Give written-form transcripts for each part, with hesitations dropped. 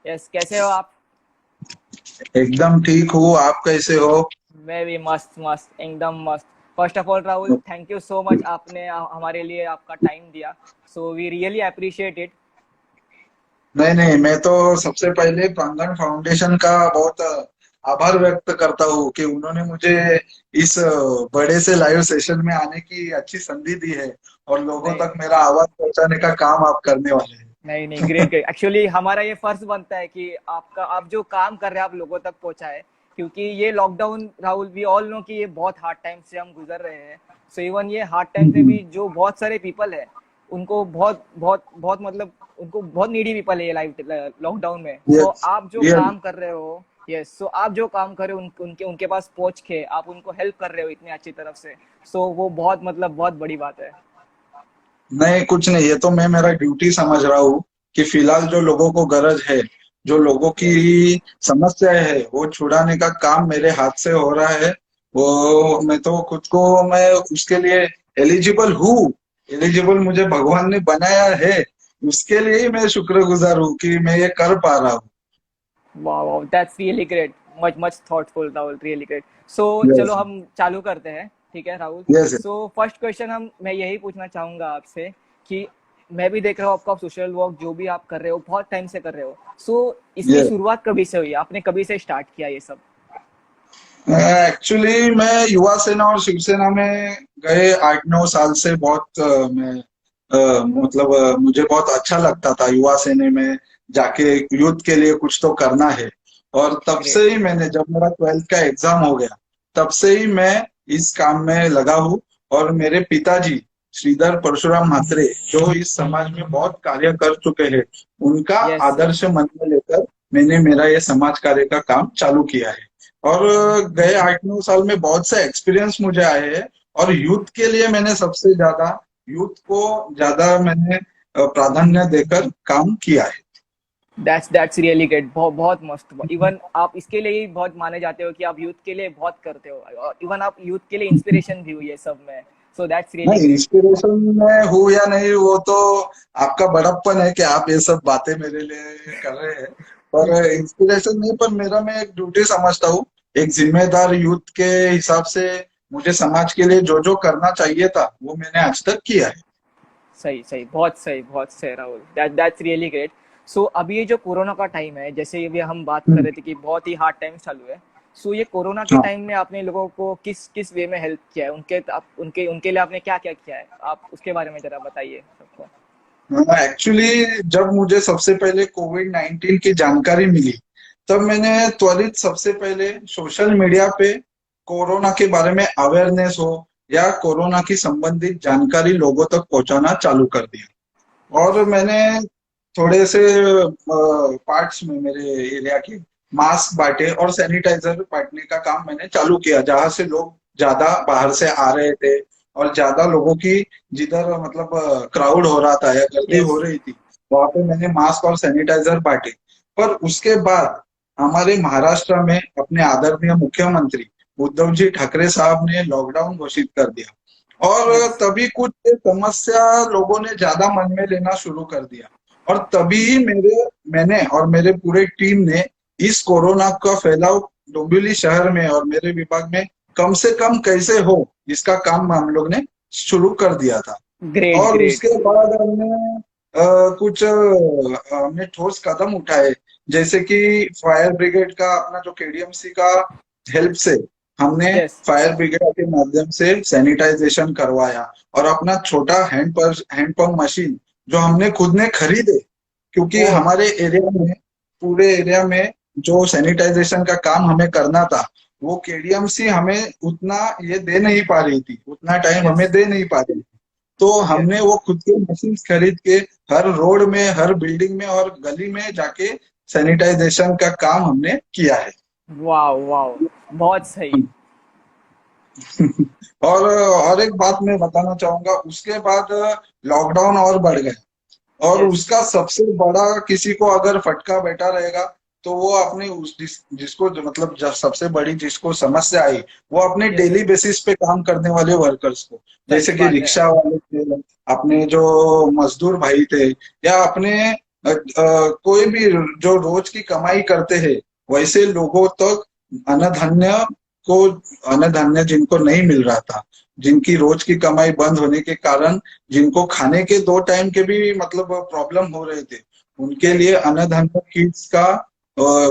Yes, कैसे हो आप? एकदम ठीक हूँ। आप कैसे हो? मैं भी मस्त मस्त, एकदम मस्त। First of all Rahul, thank you so much, आपने हमारे लिए आपका टाइम दिया। So we really appreciate it. नहीं नहीं, मैं तो सबसे पहले प्रांगण फाउंडेशन का बहुत आभार व्यक्त करता हूँ कि उन्होंने मुझे इस बड़े से लाइव सेशन में आने की अच्छी संधि दी है और लोगों नहीं तक मेरा आवाज पहुंचाने का काम आप करने वाले नहीं नहीं, ग्रेट हैं। ग्रेट। एक्चुअली हमारा ये फर्ज बनता है कि आप जो काम कर रहे हैं आप लोगों तक पहुंचाए, क्योंकि ये lockdown Rahul, we all know कि ये बहुत हार्ड टाइम से हम गुजर रहे हैं। सो इवन ये हार्ड टाइम में भी जो बहुत सारे पीपल है, उनको बहुत बहुत बहुत मतलब उनको बहुत नीडी पीपल है ये लाइफ लॉकडाउन में। सो यस, आप जो रियल। काम कर रहे हो, यस, सो आप जो काम कर रहे हो उनके उनके पास पहुंच के आप उनको हेल्प कर रहे हो इतनी अच्छी तरफ से। सो वो बहुत मतलब बहुत बड़ी बात है। नहीं, कुछ नहीं, ये तो मैं मेरा ड्यूटी समझ रहा हूँ कि फिलहाल जो लोगों को गरज है, जो लोगों की यस। समस्याएं है, वो छुड़ाने का काम मेरे हाथ से हो रहा है। वो मैं तो खुद को, मैं उसके लिए एलिजिबल हूँ। एलिजिबल मुझे भगवान ने बनाया है। उसके लिए ही मैं शुक्रगुजार हूँ कि मैं ये कर पा रहा हूँ। वाह वाह, that's really great. Much much thoughtful Rahul, really great. So चलो यस, हम चालू करते हैं, ठीक है Rahul? Yes. So first question मैं यही पूछना चाहूंगा आपसे कि मैं भी देख रहा हूँ आपका सोशल वर्क जो भी आप कर रहे हो बहुत टाइम से कर रहे हो। सो इसकी यस, शुरुआत कभी से हुई? आपने कभी से स्टार्ट किया ये सब? एक्चुअली मैं युवा सेना और शिवसेना में गए 8-9 साल से बहुत मैं मतलब मुझे बहुत अच्छा लगता था युवा सेना में जाके यूथ के लिए कुछ तो करना है। और तब से ग्रेट। ही मैंने, जब मेरा 12th का एग्जाम हो गया, तब से ही मैं इस काम में लगा हूँ। और मेरे पिताजी श्रीधर परशुराम म्हात्रे, जो इस समाज में बहुत कार्य कर चुके हैं, उनका यस यस। आदर्श मन में लेकर मैंने मेरा ये समाज कार्य का काम चालू किया है। और गए 8-9 साल में बहुत से एक्सपीरियंस मुझे आए हैं। और यूथ के लिए मैंने सबसे ज्यादा, यूथ को ज्यादा मैंने प्राधान्य देकर काम किया है। That's really great. बहुत बहुत मस्त। इवन आप इसके लिए ही बहुत माने जाते हो कि आप यूथ के लिए बहुत करते हो, और इवन आप यूथ के लिए इंस्पिरेशन भी हो ये सब में। सो दैट्स रियली नहीं, ग्रेट। इंस्पिरेशन में हूँ या नहीं, वो तो आपका बड़प्पन है कि आप ये सब बातें मेरे लिए कर रहे हैं। पर इंस्पिरेशन नहीं, पर मेरा, मैं एक ड्यूटी समझता हूँ, एक जिम्मेदार यूथ के हिसाब से मुझे समाज के लिए जो जो करना चाहिए था वो मैंने आज तक किया है। सही सही, बहुत सही राहुल, दैट्स रियली ग्रेट। सो अभी ये जो कोरोना का टाइम है, जैसे अभी हम बात कर हम्म, रहे थे कि बहुत ही हार्ड टाइम चालू है। सो ये कोरोना के हाँ। टाइम में आपने लोगों को किस किस वे में हेल्प किया है? उनके उनके लिए आपने क्या क्या किया है? आप उसके बारे में जरा बताइए सबको। एक्चुअली जब मुझे सबसे पहले कोविड-19 की जानकारी मिली, तब मैंने त्वरित सबसे पहले सोशल मीडिया पे कोरोना के बारे में अवेयरनेस हो या कोरोना की संबंधित जानकारी लोगों तक पहुंचाना चालू कर दिया। यस। और मैंने थोड़े से पार्ट्स में मेरे एरिया के मास्क बांटे और सैनिटाइजर बांटने का काम मैंने चालू किया, जहां से लोग ज्यादा बाहर से आ रहे थे और ज्यादा लोगों की, जिधर मतलब क्राउड हो रहा था या गर्दी यस। हो रही थी, वहां पे मैंने मास्क और सैनिटाइजर बांटे। पर उसके बाद हमारे महाराष्ट्र में अपने आदरणीय मुख्यमंत्री उद्धव जी ठाकरे साहब ने लॉकडाउन घोषित कर दिया। और यस। तभी कुछ समस्या लोगों ने ज्यादा मन में लेना शुरू कर दिया। और तभी मैंने और मेरे पूरे टीम ने इस कोरोना का फैलाव डोंबिवली शहर में और मेरे विभाग में कम से कम कैसे हो, इसका काम हम लोग ने शुरू कर दिया था। ग्रेट और ग्रेट। उसके बाद हमने कुछ हमने ठोस कदम उठाए, जैसे कि फायर ब्रिगेड का, अपना जो केडीएमसी का हेल्प से हमने यस। फायर ब्रिगेड के माध्यम से सैनिटाइजेशन करवाया। और अपना छोटा हैंड पंप मशीन जो हमने खुद ने खरीदे, क्योंकि ओ। हमारे एरिया में, पूरे एरिया में जो सैनिटाइजेशन का काम हमें करना था, वो केडीएमसी हमें उतना ये दे नहीं पा रही थी, उतना टाइम यस। हमें दे नहीं पा रही थी। तो हमने यस। वो खुद के मशीन खरीद के हर रोड में, हर बिल्डिंग में और गली में जाके सैनिटाइजेशन का काम हमने किया है। वाओ वाओ, बहुत सही। और एक बात मैं बताना चाहूंगा, उसके बाद लॉकडाउन और बढ़ गया। और यस। उसका सबसे बड़ा, किसी को अगर फटका बैठा रहेगा, तो वो अपने जिसको मतलब सबसे बड़ी जिसको समस्या आई, वो अपने यस। डेली बेसिस पे काम करने वाले वर्कर्स को, सच जैसे कि बात है। रिक्शा वाले थे, अपने जो मजदूर भाई थे, या अपने कोई भी जो रोज की कमाई करते हैं वैसे लोगों तक अन्न धान्य को अन्न धान्य जिनको नहीं मिल रहा था, जिनकी रोज की कमाई बंद होने के कारण जिनको खाने के 2 टाइम के भी मतलब प्रॉब्लम हो रहे थे, उनके यस लिए यस। अन्न धान्य किट्स का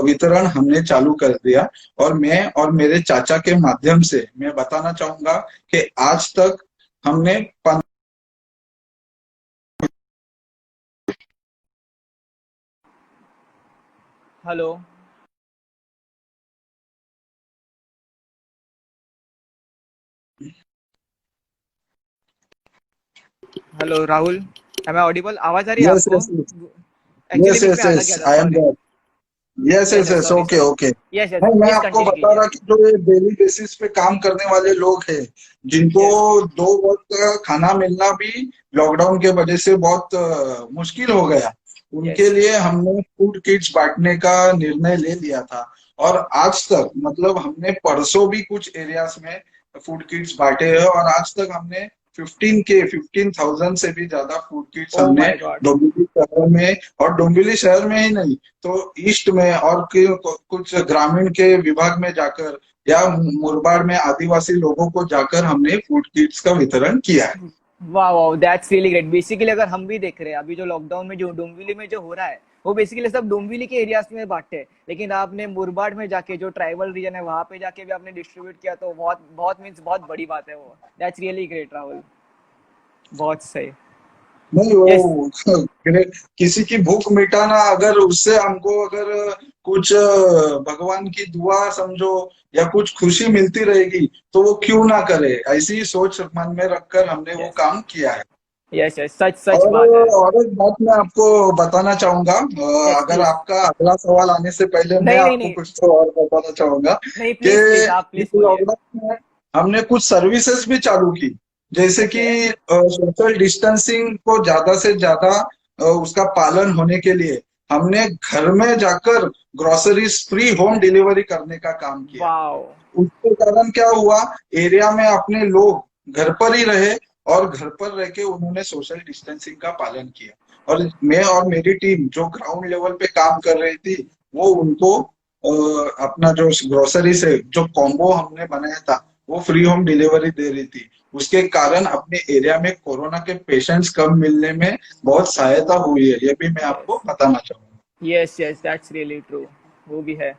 वितरण हमने चालू कर दिया। और मैं और मेरे चाचा के माध्यम से मैं बताना चाहूंगा कि आज तक हमने hello hello Rahul, am I audible? आवाज आ रही है यस आपको? यस एक्चुअली यस बीच में यस आधा यस गया था, I am sorry. Yes yes yes yes, yes sorry okay sorry. Okay. Yes yes, नहीं, मैं प्लीज आपको कंटिन्यू बता कीजिए। रहा कि जो ये डेली बेसिस पे काम करने वाले लोग हैं, जिनको यस 2 वक्त का खाना मिलना भी लॉकडाउन के वजह से बहुत मुश्किल हो गया, यस। उनके लिए हमने फूड किट्स बांटने का निर्णय ले लिया था। और आज तक मतलब हमने परसों भी कुछ एरियाज में फूड किट्स बांटे हैं, और आज तक हमने 15,000 से भी ज्यादा फूड किट्स ओ हमने माय गॉड। डोंबिवली शहर में, और डोंबिवली शहर में ही नहीं तो ईस्ट में और कुछ ग्रामीण के विभाग में जाकर या मुरबाड़ में आदिवासी लोगों को जाकर हमने फूड किट्स का वितरण किया है। वाह वाह, दैट्स रियली ग्रेट। बेसिकली अगर हम भी देख रहे हैं अभी जो लॉकडाउन में जो डोंबिवली में जो हो रहा है, वो बेसिकली सब डोंबिवली के एरियाज में बांटे हैं, लेकिन आपने मुरबाड में जाके जो ट्राइबल रीजन है वहां पे जाके भी आपने डिस्ट्रीब्यूट किया, तो बहुत बहुत मीन्स बहुत बड़ी बात है वो। दैट्स रियली ग्रेट राहुल, बहुत सही। नहीं यस। वो किसी की भूख मिटाना, अगर उससे हमको अगर कुछ भगवान की दुआ समझो या कुछ खुशी मिलती रहेगी तो वो क्यों ना करे, ऐसी सोच मन में रखकर हमने वो यस काम किया है। यस यस, सच सच और बात है। और एक बात मैं आपको बताना चाहूंगा, यस अगर प्लीज। आपका अगला सवाल आने से पहले मैं नहीं नहीं आपको नहीं कुछ तो और बताना चाहूंगा नहीं, कि प्लीज प्लीज आप इस प्लीज बोलिए। लॉकडाउन में हमने कुछ सर्विसेज भी चालू की, जैसे ओके। कि सोशल डिस्टेंसिंग को ज्यादा से ज्यादा उसका पालन होने के लिए हमने घर में जाकर ग्रोसरीज फ्री होम डिलीवरी करने का काम किया। वाओ। उसके कारण क्या हुआ, एरिया में अपने लोग घर पर ही रहे और घर पर रह के उन्होंने सोशल डिस्टेंसिंग का पालन किया। और मैं और मेरी टीम जो ग्राउंड लेवल पे काम कर रही थी, वो उनको अपना जो ग्रोसरी से जो कॉम्बो हमने बनाया था वो फ्री होम डिलीवरी दे रही थी। उसके कारण अपने एरिया में कोरोना के पेशेंट्स कम मिलने में बहुत सहायता हुई है, ये भी मैं यस आपको बताना चाहूंगा। Yes yes, that's really true. वो भी है,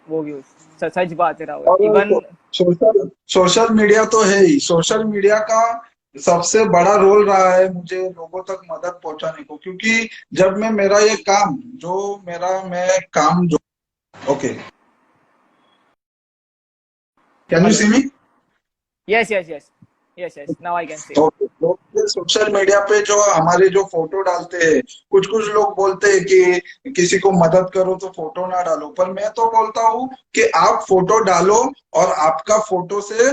वो भी सच बात है राहुल। और इवन सोशल सोशल मीडिया तो है ही, सोशल मीडिया का सबसे बड़ा रोल रहा है मुझे लोगों तक मदद पहुंचाने को, क्योंकि जब मैं मेरा ये काम जो मेरा मैं काम जो okay, can you hello. See me? Yes yes yes yes yes, now I can see. Okay, लोग सोशल मीडिया पे जो हमारे जो फोटो डालते हैं, कुछ कुछ लोग बोलते हैं कि किसी को मदद करो तो फोटो ना डालो, पर मैं तो बोलता हूँ कि आप फोटो डालो और आपका फोटो से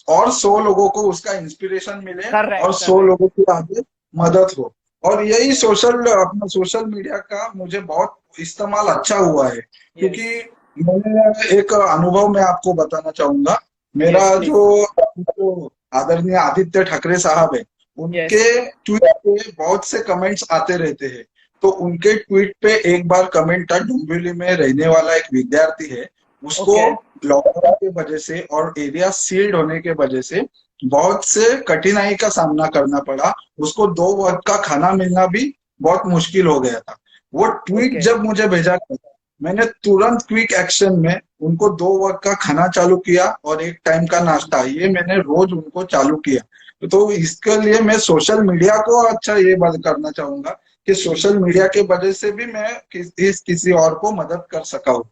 और 100 लोगों को उसका इंस्पिरेशन मिले और करेक्ट 100 करेक्ट। लोगों की आगे मदद हो। और यही यस अपना सोशल मीडिया का मुझे बहुत इस्तेमाल अच्छा हुआ है, यस क्योंकि मैंने एक अनुभव मैं आपको बताना चाहूंगा। यस मेरा प्लीज। जो आदरणीय आदित्य ठाकरे साहब है, यस। उनके ट्वीट पे बहुत से कमेंट्स आते रहते हैं। तो उनके ट्वीट पे एक बार कमेंट था, डोंबिवली में रहने वाला एक विद्यार्थी है, उसको ओके लॉकडाउन की वजह से और एरिया सील्ड होने के वजह से बहुत से कठिनाई का सामना करना पड़ा, उसको 2 वक्त का खाना मिलना भी बहुत मुश्किल हो गया था। वो ट्वीट ओके। जब मुझे भेजा गया, मैंने तुरंत क्विक एक्शन में उनको 2 वक्त का खाना चालू किया और एक टाइम का नाश्ता, ये मैंने रोज उनको चालू किया। तो इसके लिए मैं सोशल मीडिया को अच्छा ये बात करना चाहूंगा कि सोशल मीडिया के वजह से भी मैं किसी और को मदद कर सका हूँ।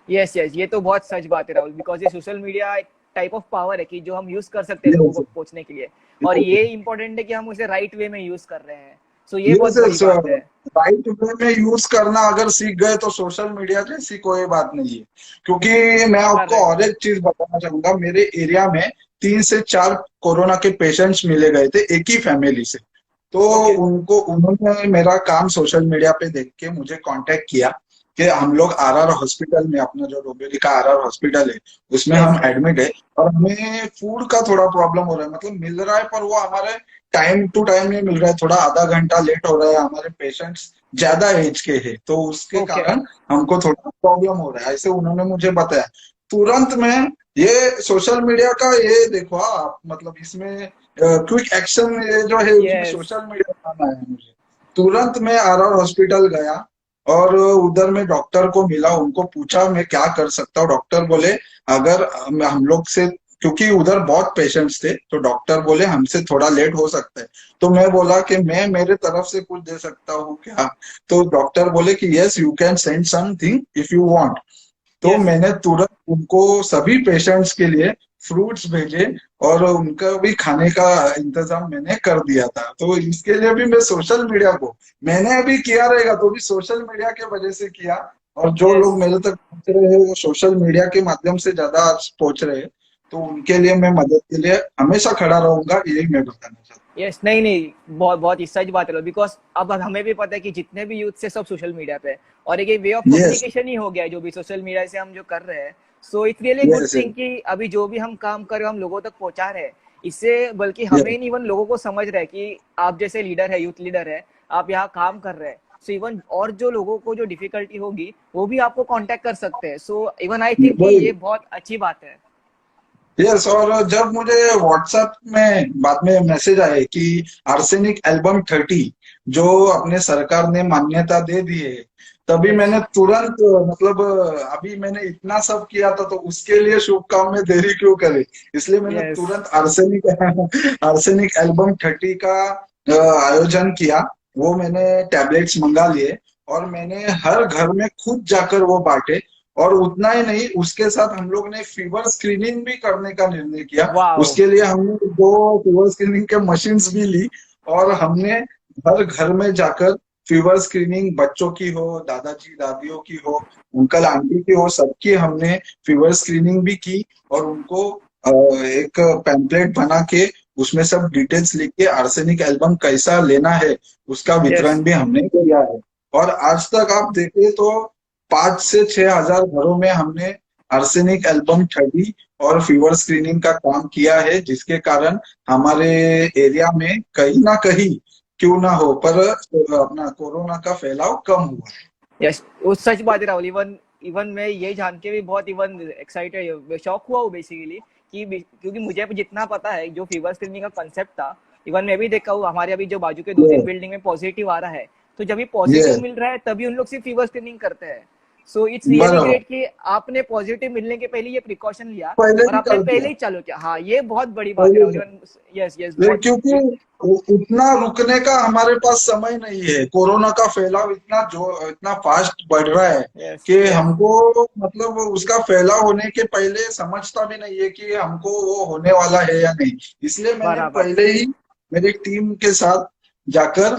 यस यस, ये तो बहुत सच बात है राहुल, बिकॉज ये सोशल मीडिया एक टाइप ऑफ पावर है कि जो हम यूज कर सकते हैं लोगों को पहुंचने के लिए। और ये इंपॉर्टेंट है कि हम उसे राइट वे में यूज कर रहे हैं। सो ये बहुत यस बड़ी यस, बात है। राइट वे में यूज करना अगर सीख गए तो सोशल मीडिया जैसी कोई बात नहीं है। क्योंकि मैं आपको करेक्ट। और एक चीज बताना चाहूंगा, मेरे एरिया में 3 से 4 कोरोना के पेशेंट्स मिले गए थे एक ही फैमिली से। तो ओके। उनको उन्होंने मेरा काम सोशल मीडिया पे देख के मुझे कांटेक्ट किया कि हम लोग आरआर हॉस्पिटल में, अपना जो डोंबिवली का आरआर हॉस्पिटल है उसमें यस हम यस। एडमिट है, और हमें फूड का थोड़ा प्रॉब्लम हो रहा है, मतलब मिल रहा है पर वो हमारे टाइम टू टाइम नहीं मिल रहा है, थोड़ा आधा घंटा लेट हो रहा है, हमारे पेशेंट्स ज्यादा एज के हैं तो उसके ओके। कारण हमको थोड़ा प्रॉब्लम हो रहा है, ऐसे उन्होंने मुझे बताया। तुरंत में ये सोशल मीडिया का ये देखो आप, मतलब इसमें क्विक एक्शन ये जो है उसमें यस। सोशल मीडिया का आना है मुझे। तुरंत मैं आर हॉस्पिटल गया और उधर में डॉक्टर को मिला, उनको पूछा मैं क्या कर सकता हूँ। डॉक्टर बोले अगर हम लोग से, क्योंकि उधर बहुत पेशेंट्स थे, तो डॉक्टर बोले हमसे थोड़ा लेट हो सकता है। तो मैं बोला कि मैं मेरे तरफ से कुछ दे सकता हूँ क्या? तो डॉक्टर बोले कि yes you can send something if you want. तो यस। मैंने तुरंत उनको सभी पेशेंट्स के लिए फ्रूट्स भेजे और उनका भी खाने का इंतजाम मैंने कर दिया था। तो इसके लिए भी मैं सोशल मीडिया को, मैंने अभी किया रहेगा तो भी सोशल मीडिया के वजह से किया। और जो यस। लोग मेरे तक पहुंच रहे हैं वो सोशल मीडिया के माध्यम से ज्यादा आज पहुंच रहे हैं, तो उनके लिए मैं मदद के लिए हमेशा खड़ा रहूंगा, यही मैं बताना चाहता यस। नहीं नहीं, बहुत बहुत इस सच बात है, बिकॉज अब हमें भी पता है कि जितने भी यूथ से सब सोशल मीडिया पे है, और एक ये वे ऑफ हूँ। यस कम्युनिकेशन ही हो गया है जो भी सोशल मीडिया से हम जो कर रहे हैं। So it's really good yes thing कि अभी जो भी हम काम कर रहे हो हम लोगों तक पहुंचा रहे हैं। इससे बल्कि हमें यस नहीं, इवन लोगों को समझ रहे हैं कि आप जैसे लीडर है, यूथ लीडर है, आप यहाँ काम कर रहे हैं। सो इवन और जो लोगों को जो डिफिकल्टी होगी वो भी आपको कांटेक्ट कर सकते हैं। सो इवन आई थिंक कि वही। ये बहुत अच्छी बात है। यस, और जब मुझे व्हाट्सएप में बाद में मैसेज आए कि आर्सेनिक एल्बम 30 जो अपने सरकार ने मान्यता दे दी है, तभी यस। मैंने तुरंत, मतलब अभी मैंने इतना सब किया था तो उसके लिए शुभ काम में देरी क्यों करे, इसलिए मैंने यस। तुरंत आर्सेनिक आर्सेनिक एल्बम 30 का आयोजन किया। वो मैंने टैबलेट्स मंगा लिए और मैंने हर घर में खुद जाकर वो बांटे। और उतना ही नहीं, उसके साथ हम लोग ने फीवर स्क्रीनिंग भी करने का निर्णय किया। वाओ। उसके लिए हमने दो फीवर स्क्रीनिंग के मशीन्स भी ली और हमने हर घर में जाकर फीवर स्क्रीनिंग, बच्चों की हो, दादाजी दादियों की हो, अंकल आंटी की हो, सबकी हमने फीवर स्क्रीनिंग भी की। और उनको एक पैम्पलेट बना के उसमें सब डिटेल्स लिख के आर्सेनिक एल्बम कैसा लेना है उसका यस। वितरण भी हमने किया है। और आज तक आप देखें तो 5 से 6 हजार घरों में हमने आर्सेनिक एल्बम 30 और फीवर स्क्रीनिंग का काम किया है, जिसके कारण हमारे एरिया में कहीं ना कहीं क्यों ना हो पर अपना कोरोना का फैलाव कम हुआ है। यस, वो सच बात है राहुल। इवन इवन मैं ये जान के भी बहुत इवन एक्साइटेड, शॉक हुआ हूँ बेसिकली कि क्योंकि मुझे भी जितना पता है जो फीवर स्क्रीनिंग का कंसेप्ट था, इवन मैं भी देखा हूँ हमारे अभी जो बाजू के 2-3 बिल्डिंग में पॉजिटिव आ रहा है, तो जब भी ये पॉजिटिव मिल रहा है तभी उन लोग सिर्फ फीवर स्क्रीनिंग करते हैं। सो इट्स रियली बराबर, ग्रेट कि आपने पॉजिटिव मिलने के पहले ये प्रिकॉशन लिया पहले और ही आपने कर पहले दिया, ही चालू किया। हाँ, ये बहुत बड़ी बात है पहले राहुल। ही। इवन यस यस, बहुत क्योंकि उतना रुकने का हमारे पास समय नहीं है, कोरोना का फैलाव इतना फास्ट बढ़ रहा है यस कि यस, हमको, मतलब उसका फैलाव होने के पहले समझता भी नहीं है कि हमको वो होने वाला है या नहीं। इसलिए मैंने बराबर। पहले ही मेरी टीम के साथ जाकर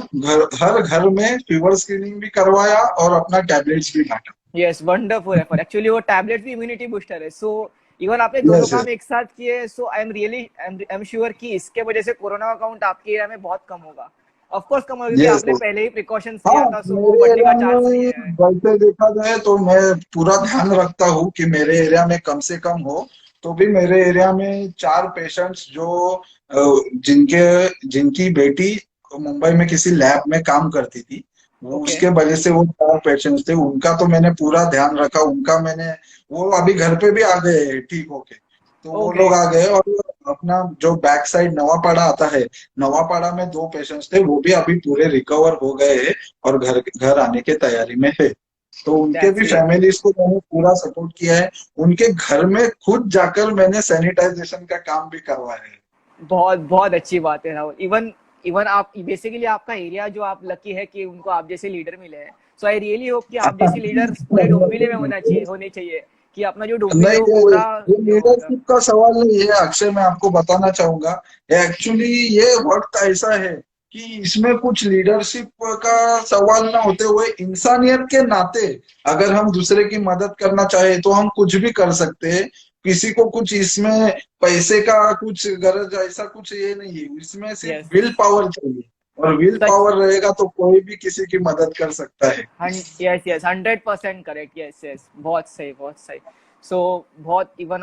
हर घर में फीवर स्क्रीनिंग भी करवाया और अपना टैबलेट्स भी बांटा। Yes, wonderful effort. एक्चुअली वो टैबलेट भी इम्यूनिटी बूस्टर है। सो इवन आपने दोनों यस काम एक साथ किए। So I am really I am sure कि इसके वजह से कोरोना का काउंट आपके एरिया में बहुत कम होगा। ऑफ कोर्स कम होगा क्योंकि यस। आपने पहले ही प्रिकॉशंस लिया हाँ, था, सो वो मेरे बढ़ने एरिया का चांस नहीं में है। वैसे देखा जाए तो मैं पूरा ध्यान रखता हूँ कि मेरे एरिया में कम से कम हो। तो भी मेरे एरिया में 4 पेशेंट्स जो जिनके जिनकी बेटी मुंबई में किसी लैब में काम करती थी, वो ओके। उसके वजह से वो 4 पेशेंट्स थे, उनका तो मैंने पूरा ध्यान रखा। उनका मैंने, वो अभी घर पे भी आ गए ठीक होके। तो वो ओके। लोग आ गए और अपना जो बैक साइड नवापाड़ा आता है, नवापाड़ा में 2 पेशेंट्स थे, वो भी अभी पूरे रिकवर हो गए हैं और घर घर आने की तैयारी में है। तो उनके दैट्स भी ग्रेट। फैमिलीज को मैंने पूरा सपोर्ट किया है। उनके घर में खुद जाकर मैंने सैनिटाइजेशन का काम भी करवाया है। बहुत बहुत अच्छी बात है राहुल। इवन इवन आप बेसिकली आपका एरिया जो आप लकी है कि उनको आप जैसे लीडर मिले हैं। सो आई रियली होप कि आप जैसे लीडर पूरे डोंबिवली में होने चाहिए कि अपना जो डोंबिवली है नहीं, वो पूरा ये ये होगा। लीडरशिप का सवाल नहीं है अक्षय, मैं आपको बताना चाहूंगा। एक्चुअली ये वक्त ऐसा है कि इसमें कुछ लीडरशिप का सवाल ना होते हुए इंसानियत के नाते अगर हम दूसरे की मदद करना चाहे तो हम कुछ भी कर सकते हैं। किसी को कुछ इसमें पैसे का कुछ गरज ऐसा कुछ ये नहीं है, इसमें यस। सिर्फ विल पावर चाहिए। और विल सच। पावर रहेगा तो कोई भी किसी की मदद कर सकता है। Yes yes, 100% correct. Yes yes, बहुत सही बहुत सही। सो बहुत इवन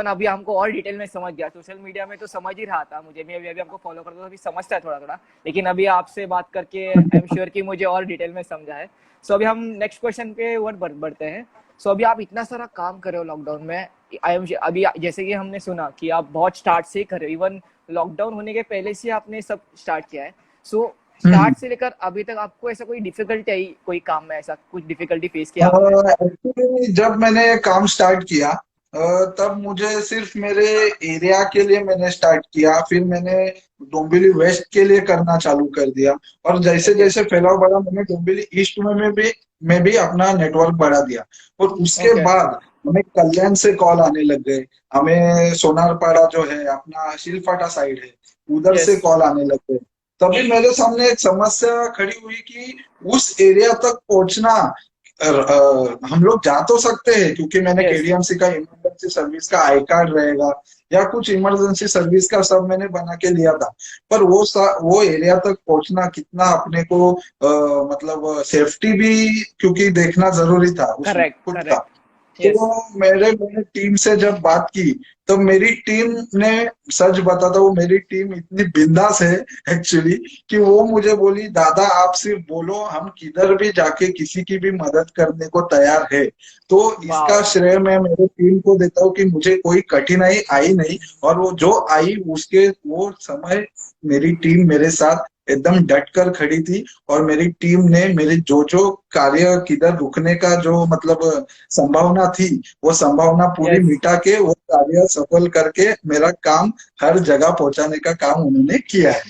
अभी हमको और डिटेल में समझ गया। सोशल मीडिया में तो समझ ही रहा था, मुझे भी अभी हमको फॉलो करता था, अभी समझता है थोड़ा थोड़ा, लेकिन अभी आपसे बात करके आई एम श्योर कि मुझे और डिटेल में समझा है। सो अभी हम नेक्स्ट क्वेश्चन पे बढ़ते हैं। सो अभी आप इतना सारा काम कर रहे हो लॉकडाउन में, आई एम अभी जैसे कि हमने सुना कि आप बहुत स्टार्ट से ही कर रहे हो, इवन लॉकडाउन होने के पहले से आपने सब स्टार्ट किया है। सो हम्म। स्टार्ट से लेकर अभी तक आपको ऐसा कोई डिफिकल्टी आई, कोई काम में ऐसा कुछ डिफिकल्टी फेस किया आपने? एक्चुअली जब मैंने काम स्टार्ट किया तब मुझे सिर्फ मेरे एरिया के लिए मैंने स्टार्ट किया, फिर मैंने डोंबिवली वेस्ट के लिए करना चालू कर दिया। और जैसे ओके जैसे फैलाव बढ़ा मैंने डोंबिवली ईस्ट में भी अपना नेटवर्क बढ़ा दिया। और उसके ओके। बाद हमें कल्याण से कॉल आने लग गए, हमें सोनारपाड़ा जो है अपना शिलफाटा साइड है उधर यस से कॉल आने लग गए। तभी मेरे सामने एक समस्या खड़ी हुई कि उस एरिया तक पहुंचना। हम लोग जा तो सकते हैं क्योंकि मैंने यस केडीएमसी का इमरजेंसी सर्विस का आई कार्ड रहेगा या कुछ इमरजेंसी सर्विस का सब मैंने बना के लिया था। पर वो एरिया तक पहुंचना कितना अपने को मतलब सेफ्टी भी क्योंकि देखना जरूरी था उसमें करेक्ट खुद का। करेक्ट। यस तो मैंने टीम से जब बात की तो मेरी टीम ने, सच बताता हूँ मेरी टीम इतनी बिंदास है एक्चुअली, कि वो मुझे बोली दादा आप सिर्फ बोलो हम किधर भी जाके किसी की भी मदद करने को तैयार है। तो इसका वाओ। श्रेय मैं मेरे टीम को देता हूँ कि मुझे कोई कठिनाई आई नहीं, और वो जो आई उसके वो समय मेरी टीम मेरे साथ एकदम डट कर खड़ी थी। और मेरी टीम ने मेरे जो जो कार्य किधर रुकने का जो मतलब संभावना थी वो संभावना पूरी यस मिटा के वो कार्य सफल करके मेरा काम हर जगह पहुंचाने का काम उन्होंने किया है।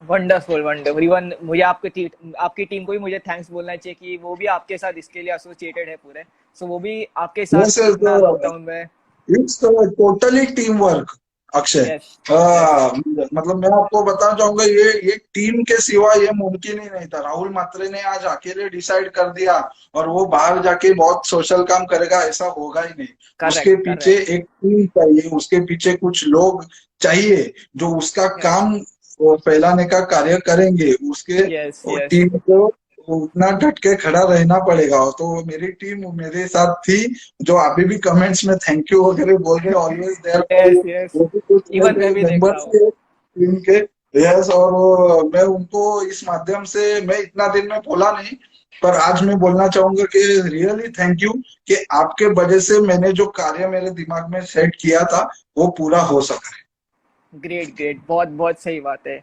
Wonderful wonderful. इवन मुझे आपकी टीम को भी मुझे थैंक्स बोलना चाहिए कि वो भी आपके साथ इसके लिए एसोसिएटेड है पूरे। सो वो भी आपके यस, साथ इतना लॉकडाउन में। It's totally team work Akshay. Yes yes मतलब मैं आपको बताना चाहूंगा ये टीम के सिवा ये मुमकिन ही नहीं था। राहुल मात्रे ने आज अकेले डिसाइड कर दिया और वो बाहर जाके बहुत सोशल काम करेगा ऐसा होगा ही नहीं। करेक्ट उसके पीछे करेक्ट। एक टीम चाहिए, उसके पीछे कुछ लोग चाहिए जो उसका यस काम फैलाने का कार्य करेंगे। उसके यस यस। टीम को उतना डट के खड़ा रहना पड़ेगा। तो मेरी टीम मेरे साथ थी, जो अभी भी कमेंट्स में थैंक यू वगैरह बोल रहे always there for yes you. Yes. वो भी कुछ इवन मैं मेरे भी देख रहा मेंबर्स हूँ। थे टीम के। यस, और मैं उनको इस माध्यम से मैं इतना दिन में बोला नहीं, पर आज मैं बोलना चाहूंगा कि रियली थैंक यू कि आपके वजह से मैंने जो कार्य मेरे दिमाग में सेट किया था वो पूरा हो सका है। ग्रेट ग्रेट, बहुत बहुत सही बात है।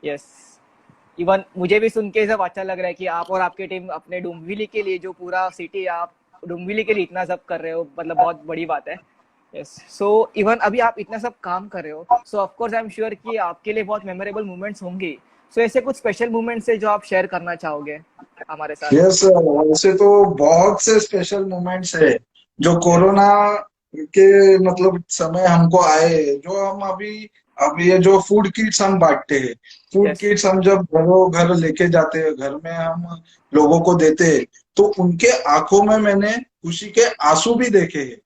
यस। इवन मुझे भी सुन के सब अच्छा लग रहा है कि आप और आपकी टीम अपने डुम्बिली के लिए, जो पूरा सिटी आप डुम्बिली के लिए इतना सब कर रहे हो, मतलब बहुत बड़ी बात है। यस। सो इवन अभी आप इतना सब काम कर रहे हो, सो of course I am sure कि आपके लिए बहुत मेमोरेबल मोमेंट्स होंगे। सो ऐसे कुछ स्पेशल मोमेंट्स है जो आप शेयर करना चाहोगे हमारे साथ? यस, वैसे तो बहुत से स्पेशल मोमेंट्स है जो यस कोरोना के मतलब समय हमको आए, जो हम अभी अभी ये जो फूड किट्स हम बांटते हैं, फूड यस किट्स हम जब घरों घर लेके जाते हैं, घर में हम लोगों को देते हैं, तो उनके आंखों में मैंने खुशी के आंसू भी देखे हैं।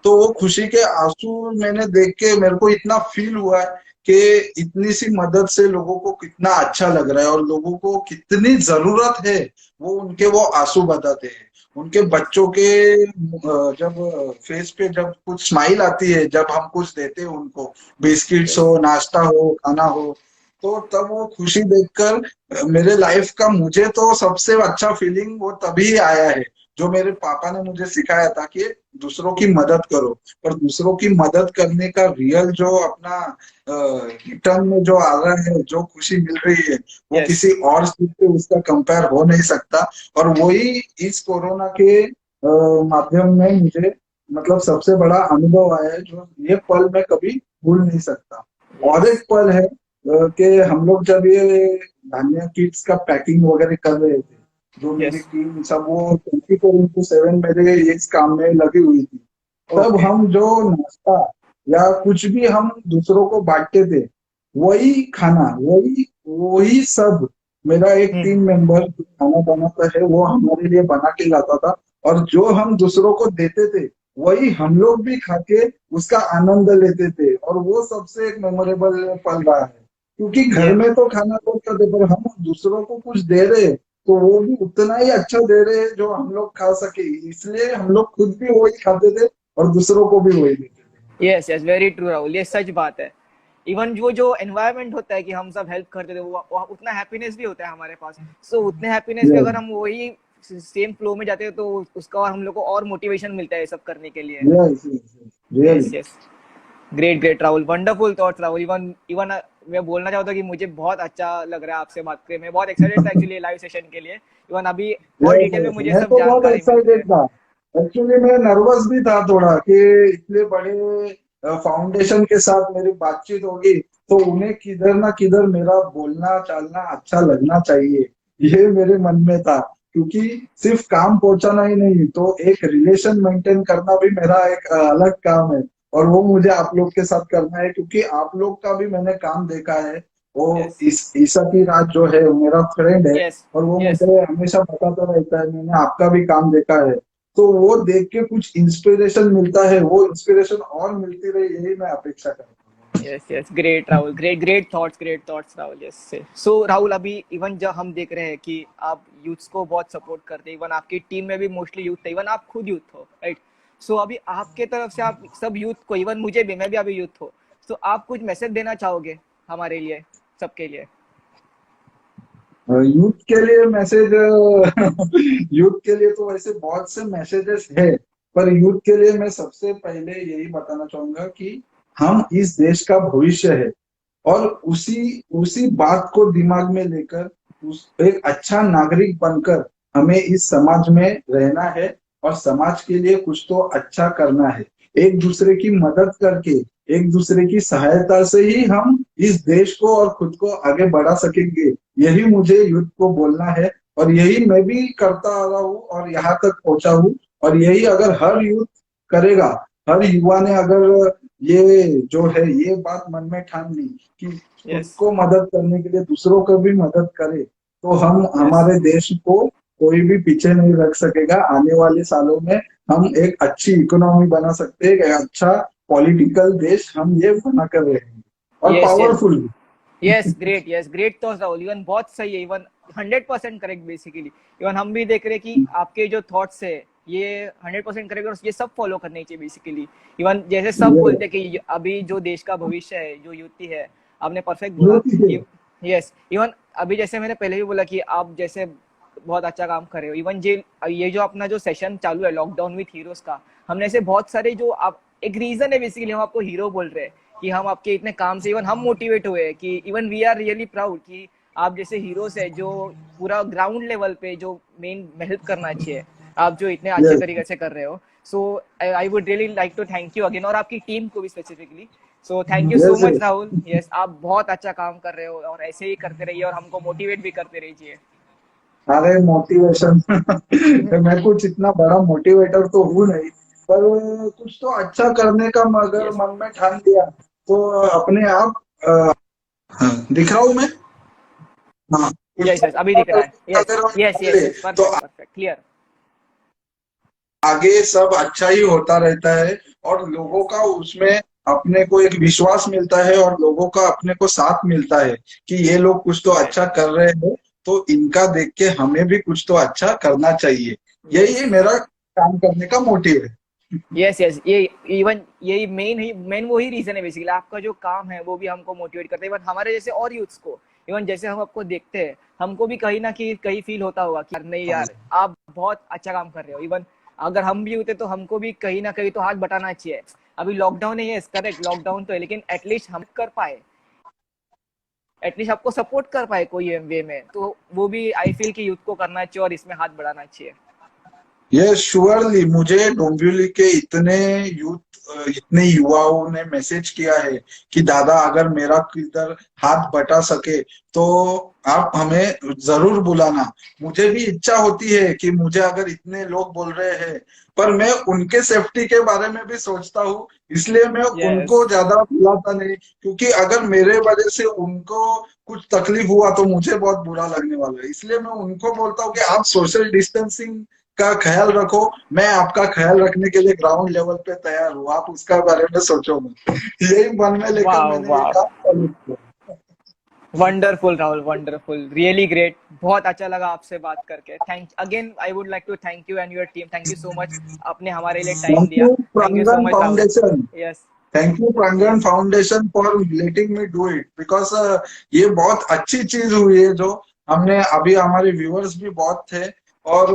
तो वो खुशी के आंसू मैंने देख के मेरे को इतना फील हुआ है कि इतनी सी मदद से लोगों को कितना अच्छा लग रहा है और लोगों को कितनी जरूरत है, वो उनके वो आंसू बताते हैं। उनके यस बच्चों के जब फेस पे जब कुछ स्माइल आती है जब हम कुछ देते हैं उनको, बिस्किट्स यस हो, नाश्ता हो, खाना हो, तो तब वो खुशी देखकर मेरे लाइफ का मुझे तो सबसे अच्छा फीलिंग वो तभी आया है, जो मेरे पापा ने मुझे सिखाया था कि दूसरों की मदद करो। पर दूसरों की मदद करने का रियल जो अपना रिटर्न में जो आ रहा है, जो खुशी मिल रही है, वो यस किसी और चीज से उसका कंपेयर हो नहीं सकता। और वही इस कोरोना के माध्यम में मुझे मतलब सबसे बड़ा अनुभव आया है, जो ये पल मैं कभी भूल नहीं सकता। और यस एक पल है कि हम लोग जब ये धान्य किट्स का पैकिंग वगैरह कर रहे थे, जो मेरी यस। टीम सब वो 24x7 मेरे इस काम में लगी हुई थी, तब ओके। हम जो नाश्ता या कुछ भी हम दूसरों को बांटते थे, वही खाना वही वही सब मेरा एक टीम मेंबर जो खाना बनाता है वो हमारे लिए बना के लाता था। और जो हम दूसरों को देते थे वही हम लोग भी खा के उसका आनंद लेते थे। और वो सबसे एक मेमोरेबल पल रहा है, क्योंकि घर ये में तो खाना तो करते पर हम दूसरों को कुछ दे रहे हैं, तो वो भी उतना ही अच्छा दे रहे हैं जो हम लोग खा सके, इसलिए हम लोग खुद भी वही खाते थे और दूसरों को भी वही देते हैं। Yes yes, very true Rahul, ये सच बात है। इवन वो जो एनवायरनमेंट होता है कि हम सब हेल्प करते थे, वो उतना हैप्पीनेस भी होता है हमारे पास। सो उतने हैप्पीनेस के यस अगर हम वही सेम फ्लो में जाते हैं तो उसका और हम लोग को और मोटिवेशन मिलता है ये सब करने के लिए। Yes yes really. Yes yes, great great Rahul, wonderful thoughts Rahul. Even even मैं बोलना चाहता हूँ कि मुझे बहुत अच्छा लग रहा है आपसे बात करके। मैं बहुत एक्साइटेड था एक्चुअली लाइव सेशन के लिए। इवन अभी और यस डिटेल में यस मुझे मैं सब तो बहुत जानकारी मिल रही एक्साइटेड है। था। एक्चुअली मैं नर्वस भी था थोड़ा कि इतने बड़े फाउंडेशन के साथ मेरी बातचीत होगी, तो उन्हें किधर ना किधर मेरा बोलना चालना अच्छा लगना चाहिए, ये मेरे मन में था। क्योंकि सिर्फ काम पहुंचाना ही नहीं, तो एक रिलेशन मेंटेन करना भी मेरा एक अलग काम है। और वो मुझे आप लोग के साथ करना है, क्योंकि आप लोग का भी मैंने काम देखा है। वो यस इस ईसा की रात जो है वो मेरा फ्रेंड है, यस और वो यस मुझे हमेशा बताता रहता है मैंने आपका भी काम देखा है। तो वो देख के कुछ इंस्पिरेशन मिलता है, वो इंस्पिरेशन और मिलती रहे, यही मैं अपेक्षा करता हूँ। Yes yes, great Rahul, great great thoughts Rahul. Yes, so Rahul, अभी इवन जब हम देख रहे हैं कि आप यूथ्स को बहुत सपोर्ट करते हैं, इवन आपकी टीम में भी मोस्टली यूथ है, इवन आप खुद यूथ हो, राइट? सो अभी आपके तरफ से आप सब यूथ को, इवन मुझे भी, मैं भी अभी यूथ हो, तो आप कुछ मैसेज देना चाहोगे हमारे लिए, सबके लिए? यूथ के लिए मैसेज यूथ के लिए तो वैसे बहुत से मैसेजेस है, पर यूथ के लिए मैं सबसे पहले यही बताना चाहूंगा कि हम इस देश का भविष्य है। और उसी उसी बात को दिमाग में लेकर एक अच्छा नागरिक बनकर हमें इस समाज में रहना है, और समाज के लिए कुछ तो अच्छा करना है। एक दूसरे की मदद करके, एक दूसरे की सहायता से ही हम इस देश को और खुद को आगे बढ़ा सकेंगे। यही मुझे यूथ को बोलना है, और यही मैं भी करता आ रहा हूँ और यहाँ तक पहुंचा हूँ। और यही अगर हर यूथ करेगा, हर युवा ने अगर ये जो है ये बात मन में ठान ली कि खुद यस को मदद करने के लिए दूसरों को भी मदद करे, तो हम यस हमारे देश को कोई भी पीछे नहीं रख सकेगा। आने वाले सालों में हम एक अच्छी इकोनॉमी बना सकते हैं, एक अच्छा पॉलिटिकल देश हम ये बना कर रहेंगे, और yes yes powerful. Yes great thoughts Rahul, even बहुत सही है, इवन 100% करेक्ट बेसिकली। इवन हम भी देख रहे हैं कि आपके जो थॉट्स है ये 100% करेक्ट, और ये सब फॉलो करने चाहिए बेसिकली। इवन जैसे सब बोलते हैं कि अभी जो देश का भविष्य है, जो युति है, आपने परफेक्ट बोला। यस, इवन अभी जैसे मैंने पहले भी बोला कि आप जैसे बहुत अच्छा काम कर रहे हो। इवन ये जो अपना जो सेशन चालू है लॉकडाउन विथ हीरोज का, हमने ऐसे बहुत सारे जो आप, एक रीजन है बेसिकली हम आपको हीरो बोल रहे हैं कि हम आपके इतने काम से इवन हम मोटिवेट हुए हैं कि even we are really proud कि आप जैसे हीरोज है जो पूरा ग्राउंड लेवल पे जो मेन हेल्प करना चाहिए, आप जो इतने अच्छे यस तरीके से कर रहे हो। So I would really like to thank you again, और आपकी टीम को भी specifically. So thank you so yes much Rahul. Yes, आप बहुत अच्छा काम कर रहे हो और ऐसे ही करते रहिए और हमको मोटिवेट भी करते रहिए। अरे मोटिवेशन मैं कुछ इतना बड़ा मोटिवेटर तो हूँ नहीं, पर कुछ तो अच्छा करने का अगर यस मन में ठान लिया, तो अपने आप हाँ, दिख रहा हूँ मैं। हाँ, कुछ यस तो यस, अभी अच्छा दिख रहा है। करने का यस अगर हम यस ठान यस ले, यस, तो परफेक्ट परफेक्ट क्लियर। आगे सब अच्छा ही होता रहता है। और लोगों यस का उसमें अपने को एक विश्वास मिलता है, और लोगों का अपने को साथ मिलता है कि ये लोग कुछ तो राइट, अच्छा कर रहे हैं, तो इनका देख के हमें भी कुछ तो अच्छा करना चाहिए। यस यही मेरा काम करने का मोटिव है। यस यस, ये इवन यही मेन वही रीजन है बेसिकली। आपका जो काम है वो भी हमको मोटिवेट करता है, इवन हमारे जैसे और यूथ्स को। इवन जैसे हम आपको देखते हैं, हमको भी कहीं ना कहीं फील होता होगा कि नहीं यार, आप बहुत अच्छा काम कर रहे हो। इवन अगर हम भी होते तो हमको भी कहीं ना कहीं तो हाथ बटाना चाहिए। अभी लॉकडाउन है, यस करेक्ट, लॉकडाउन तो है, लेकिन एटलीस्ट हम कर पाए, एटलीस्ट आपको सपोर्ट कर पाए कोई वे में, तो वो भी आई फील कि यूथ को करना चाहिए और इसमें हाथ बढ़ाना चाहिए। ये श्योरली मुझे डोंबिवली के इतने युवाओं ने मैसेज किया है कि दादा अगर मेरा किधर हाथ बटा सके, तो आप हमें जरूर बुलाना। मुझे भी इच्छा होती है कि मुझे अगर इतने लोग बोल रहे हैं, पर मैं उनके सेफ्टी के बारे में भी सोचता हूँ, इसलिए मैं यस, उनको ज्यादा बुलाता नहीं। क्योंकि अगर मेरे वजह से उनको कुछ तकलीफ हुआ तो मुझे बहुत बुरा लगने वाला है। इसलिए मैं उनको बोलता हूँ कि आप सोशल डिस्टेंसिंग का ख्याल रखो, मैं आपका ख्याल रखने के लिए ग्राउंड लेवल पे तैयार हूँ, आप उसका बारे में सोचो मत। यही मन में लेकर वाह मैंने ये वाह, काम चालू किया। Wonderful Rahul, wonderful, really great. बहुत अच्छा लगा आपसे बात करके। Thank again, I would like to thank you and your team, thank you so much, आपने हमारे लिए टाइम थैंक दिया। You thank you so Prangan much Rahul. Foundation. Yes. Thank you Prangan yes. Foundation for letting me do it, because ये बहुत अच्छी चीज हुई है जो हमने अभी, हमारे व्यूअर्स भी बहुत थे, और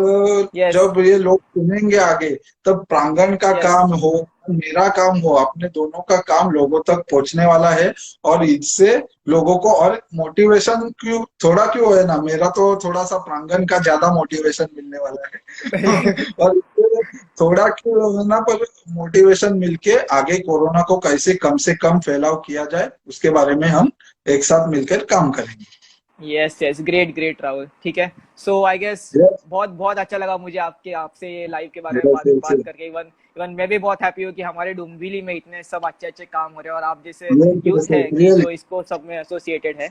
यस। जब ये लोग सुनेंगे आगे, तब प्रांगण का यस। काम हो, मेरा काम हो, अपने दोनों का काम लोगों तक पहुंचने वाला है। और इससे लोगों को और मोटिवेशन, क्यों थोड़ा क्यों है ना, मेरा तो थोड़ा सा प्रांगण का ज्यादा मोटिवेशन मिलने वाला है। और इससे थोड़ा क्यों है ना, पर मोटिवेशन मिलके आगे कोरोना को कैसे कम से कम फैलाव किया जाए, उसके बारे में हम एक साथ मिलकर काम करेंगे। Yes. Yes, great great Rahul, ठीक है। सो आई गेस यस बहुत बहुत अच्छा लगा मुझे आपसे ये लाइव के बारे में यस बात करके। इवन इवन मैं भी बहुत हैप्पी हूँ कि हमारे डुम्बिली में इतने सब अच्छे अच्छे काम हो रहे हैं, और आप जैसे यस यूथ है कि रियली। जो इसको सब में एसोसिएटेड है।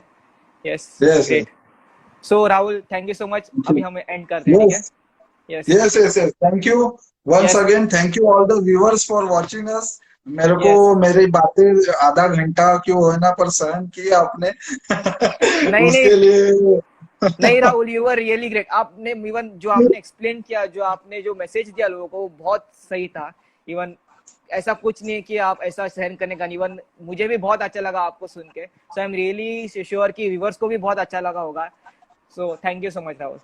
Yes. Yes great. So Rahul, thank you so much, अभी हम एंड कर रहे हैं, ठीक है। Yes yes. Yes yes yes, thank you once yes. Again, thank you all the viewers for watching us. मेरे को यस। मेरी बातें आधा घंटा क्यों है ना, पर सहन किया आपने। नहीं नहीं। उसके लिए। नहीं Rahul, you are really great. आपने इवन जो आपने एक्सप्लेन किया, जो आपने जो मैसेज दिया लोगों को, वो बहुत सही था। इवन ऐसा कुछ नहीं कि आप ऐसा सहन करने का। इवन मुझे भी बहुत अच्छा लगा आपको सुन के। सो आई एम रियली श्योर कि व्यूवर्स को भी बहुत अच्छा लगा होगा। सो thank you so much Rahul.